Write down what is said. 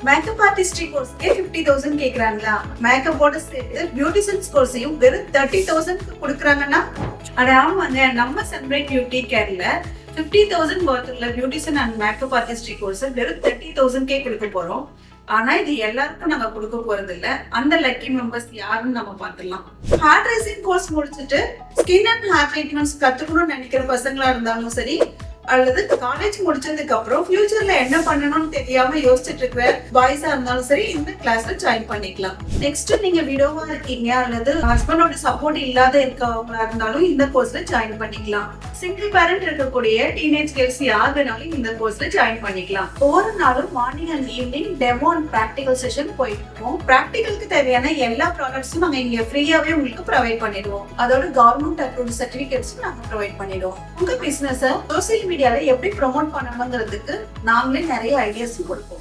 Makeup artistry கோர்ஸ்க்கே 50,000 கேக்குறாங்களா? மேக்கப்போட சேர்த்து beauticians கோர்ஸையும் வெறும் 30,000 கொடுக்குறாங்கன்னா, அட ஆமாங்க, நம்ம சன்பிரைட் பியூட்டி கேர்ல 50,000 worth உள்ள beautician and makeup artistry course வெறும் 30,000 கொடுக்க போறோம். ஆனா இது எல்லாருக்கும் நாங்க கொடுக்க போறது இல்ல. அந்த லக்கி மெம்பர்ஸ் யாருன்னு நம்ம பார்த்துடலாம். ஹேர் ட்ரெஸ்ஸிங் கோர்ஸ் முடிச்சுட்டு ஸ்கின் அண்ட் ஹேர் ட்ரீட்மெண்ட்ஸ் கத்துக்கணும்னு நினைக்கிற பசங்களா இருந்தாலும் சரி, அல்லது காலேஜ் முடிச்சதுக்கு அப்புறம் ஃபியூச்சர்ல என்ன பண்ணணும்னு தெரியாம யோசிச்சுட்டு இருக்கிற பாய்ஸா இருந்தாலும் சரி, இந்த கிளாஸ்ல ஜாயின் பண்ணிக்கலாம். நெக்ஸ்ட் நீங்க விடோவா இருக்கீங்க அல்லது ஹஸ்பண்டோட சப்போர்ட் இல்லாத இருக்கவங்களா இருந்தாலும் இந்த கோர்ஸ்ல ஜாயின் பண்ணிக்கலாம். சிங்கிள் பேரண்ட் இருக்கக்கூடிய டீனேஜ் கேர்ள்ஸ் யார் வேணாலும் இந்த கோர்ஸ்ல ஜாயின் பண்ணிக்கலாம். ஒவ்வொரு நாளும் morning and evening demo and practical session போயிட்டு இருக்கோம். பிராக்டிகலுக்கு தேவையான எல்லா ப்ராடக்ட்ஸும் நாங்க இங்க ஃப்ரீயாவே உங்களுக்கு ப்ரொவைட் பண்ணிடுவோம். அதோட கவர்மெண்ட் அப்ரூவ்ட் சர்டிபிகேட்ஸும் நாங்க ப்ரொவைட் பண்ணிடுவோம். உங்க பிசினஸ் சோசியல் மீடியால எப்படி ப்ரொமோட் பண்ணணுங்கிறதுக்கு நாங்களே நிறைய ஐடியாஸ் கொடுப்போம்.